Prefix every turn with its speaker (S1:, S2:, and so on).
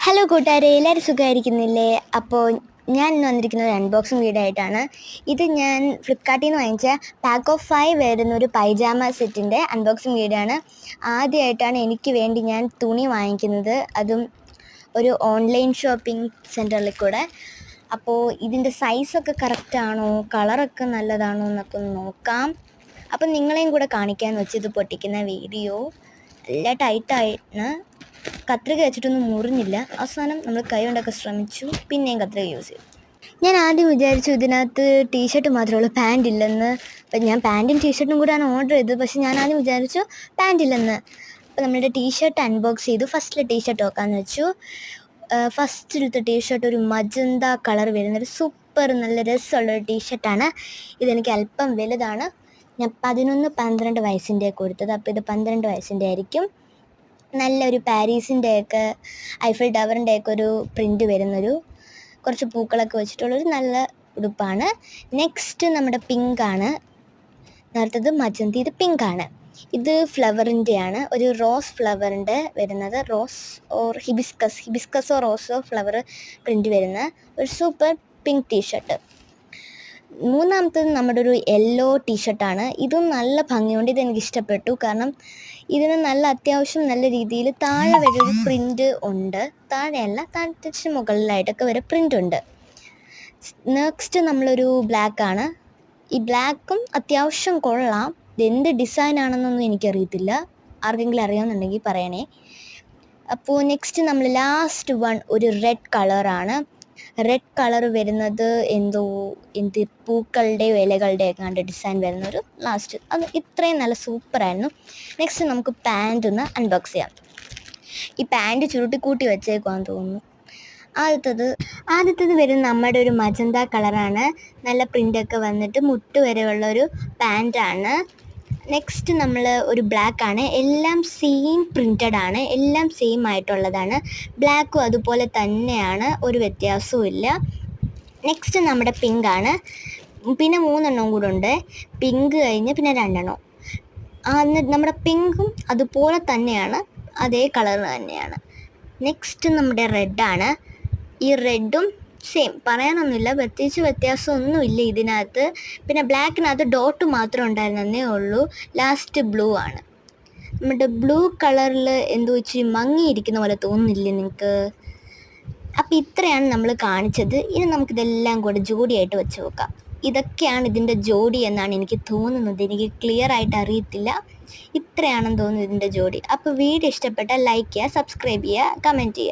S1: Hello കൂട്ടുകാരെ, എല്ലാവരും സുഖമായിരിക്കുന്നില്ലേ? അപ്പോൾ ഞാൻ ഇന്ന് വന്നിരിക്കുന്ന ഒരു അൺബോക്സിങ് വീഡിയോ ആയിട്ടാണ്. ഇത് ഞാൻ ഫ്ലിപ്കാർട്ടിൽ നിന്ന് വാങ്ങിച്ച പാക്ക് ഓഫ് 5 വരുന്ന ഒരു പൈജാമ സെറ്റിൻ്റെ അൺബോക്സിങ് വീഡിയോ ആണ്. ആദ്യമായിട്ടാണ് എനിക്ക് വേണ്ടി ഞാൻ തുണി വാങ്ങിക്കുന്നത്, അതും ഒരു ഓൺലൈൻ ഷോപ്പിംഗ് സെൻറ്ററിൽ കൂടെ. അപ്പോൾ ഇതിൻ്റെ സൈസൊക്കെ കറക്റ്റാണോ, കളറൊക്കെ നല്ലതാണോ എന്നൊക്കെ ഒന്ന് നോക്കാം. അപ്പം നിങ്ങളെയും കൂടെ കാണിക്കാമെന്ന് വെച്ച് ഇത് പൊട്ടിക്കുന്ന വീഡിയോ. നല്ല ടൈറ്റാണ്, കത്രിക വെച്ചിട്ടൊന്നും മുറിഞ്ഞില്ല. അവസാനം നമ്മൾ കൈ കൊണ്ടൊക്കെ ശ്രമിച്ചു, പിന്നെയും കത്രിക യൂസ് ചെയ്തു. ഞാൻ ആദ്യം വിചാരിച്ചു ഇതിനകത്ത് ടീഷർട്ട് മാത്രമേ ഉള്ളൂ, പാൻറ് ഇല്ലെന്ന്. അപ്പം ഞാൻ പാൻറ്റും ടീഷർട്ടും കൂടെയാണ് ഓർഡർ ചെയ്തത്, പക്ഷെ ഞാൻ ആദ്യം വിചാരിച്ചു പാൻറ് ഇല്ലെന്ന്. അപ്പോൾ നമ്മുടെ ടീഷർട്ട് അൺബോക്സ് ചെയ്തു. ഫസ്റ്റിലെ ടീഷർട്ട് നോക്കാമെന്ന് വെച്ചു. ഫസ്റ്റിലത്തെ ടീഷർട്ട് ഒരു മജന്ത കളർ വരുന്നൊരു സൂപ്പർ നല്ല രസമുള്ളൊരു ടീഷർട്ടാണ്. ഇതെനിക്ക് അല്പം വലുതാണ്. ഞാൻ 11-12 വയസ്സിൻ്റെ കൊടുത്തത്, അപ്പോൾ ഇത് 12 വയസ്സിൻ്റെ ആയിരിക്കും. നല്ലൊരു പാരീസിൻ്റെയൊക്കെ ഐഫൽ ടവറിൻ്റെയൊക്കെ ഒരു പ്രിൻ്റ് വരുന്നൊരു കുറച്ച് പൂക്കളൊക്കെ വെച്ചിട്ടുള്ളൊരു നല്ല ഉടുപ്പാണ്. നെക്സ്റ്റ് നമ്മുടെ പിങ്കാണ്. നേരത്തത് മജന്തി, ഇത് പിങ്കാണ്. ഇത് ഫ്ലവറിൻ്റെയാണ്, ഒരു റോസ് ഫ്ലവറിൻ്റെ വരുന്നത്, റോസ് ഓർ ഹിബിസ്കസോ റോസോ ഫ്ലവർ പ്രിൻ്റ് വരുന്ന ഒരു സൂപ്പർ പിങ്ക് ടീഷർട്ട്. മൂന്നാമത്തത് നമ്മുടെ ഒരു യെല്ലോ ടീഷർട്ടാണ്. ഇതും നല്ല ഭംഗിയുണ്ട്, ഇതെനിക്ക് ഇഷ്ടപ്പെട്ടു. കാരണം ഇതിന് നല്ല അത്യാവശ്യം നല്ല രീതിയിൽ താഴെ വരെ ഒരു പ്രിൻ്റ് ഉണ്ട്, താഴെയല്ല താഴത്തെ മുകളിലായിട്ടൊക്കെ വരെ പ്രിൻ്റ് ഉണ്ട്. നെക്സ്റ്റ് നമ്മളൊരു ബ്ലാക്കാണ്. ഈ ബ്ലാക്കും അത്യാവശ്യം കൊള്ളാം. ഇതെന്ത് ഡിസൈനാണെന്നൊന്നും എനിക്കറിയത്തില്ല, ആർക്കെങ്കിലും അറിയാമെന്നുണ്ടെങ്കിൽ പറയണേ. അപ്പോൾ നെക്സ്റ്റ് നമ്മൾ ലാസ്റ്റ് വൺ ഒരു റെഡ് കളറാണ്. റെഡ് കളർ വരുന്നത് എന്ത് പൂക്കളുടെയോ ഇലകളുടെയോ കണ്ട് ഡിസൈൻ വരുന്നൊരു ലാസ്റ്റ്. അത് ഇത്രയും നല്ല സൂപ്പറായിരുന്നു. നെക്സ്റ്റ് നമുക്ക് പാൻറ് ഒന്ന് അൺബോക്സ് ചെയ്യാം. ഈ പാൻറ് ചുരുട്ടിക്കൂട്ടി വെച്ചേക്കുവാന്ന് തോന്നുന്നു. ആദ്യത്തത് വരുന്ന നമ്മുടെ ഒരു മജന്ത കളറാണ്. നല്ല പ്രിൻ്റൊക്കെ വന്നിട്ട് മുട്ട് വരെ ഉള്ളൊരു പാൻറ്റാണ്. നെക്സ്റ്റ് നമ്മൾ ഒരു ബ്ലാക്കാണ്. എല്ലാം സെയിം പ്രിൻറ്റഡ് ആണ്, എല്ലാം സെയിം ആയിട്ടുള്ളതാണ്. ബ്ലാക്കും അതുപോലെ തന്നെയാണ്, ഒരു വ്യത്യാസവും ഇല്ല. നെക്സ്റ്റ് നമ്മുടെ പിങ്കാണ്. പിന്നെ 3 എണ്ണം കൂടെ ഉണ്ട്. പിങ്ക് കഴിഞ്ഞ് പിന്നെ 2 എണ്ണം. നമ്മുടെ പിങ്കും അതുപോലെ തന്നെയാണ്, അതേ കളർ തന്നെയാണ്. നെക്സ്റ്റ് നമ്മുടെ റെഡാണ്. ഈ റെഡും സെയിം, പറയാനൊന്നുമില്ല, പ്രത്യേകിച്ച് വ്യത്യാസമൊന്നുമില്ല ഇതിനകത്ത്. പിന്നെ ബ്ലാക്കിനകത്ത് ഡോട്ട് മാത്രം ഉണ്ടായിരുന്നേ ഉള്ളൂ. ലാസ്റ്റ് ബ്ലൂ ആണ്. നമ്മുടെ ബ്ലൂ കളറിൽ എന്തോ ഇച്ചിരി മങ്ങിയിരിക്കുന്ന പോലെ തോന്നുന്നില്ലേ നിങ്ങൾക്ക്? അപ്പോൾ ഇത്രയാണ് നമ്മൾ കാണിച്ചത്. ഇനി നമുക്കിതെല്ലാം കൂടെ ജോഡിയായിട്ട് വെച്ച് നോക്കാം. ഇതൊക്കെയാണ് ഇതിൻ്റെ ജോഡി എന്നാണ് എനിക്ക് തോന്നുന്നത്, എനിക്ക് ക്ലിയർ ആയിട്ട് അറിയത്തില്ല. ഇത്രയാണെന്ന് തോന്നുന്നു ഇതിൻ്റെ ജോഡി. അപ്പോൾ വീഡിയോ ഇഷ്ടപ്പെട്ടാൽ ലൈക്ക് ചെയ്യുക, സബ്സ്ക്രൈബ് ചെയ്യുക, കമൻറ്റ് ചെയ്യുക.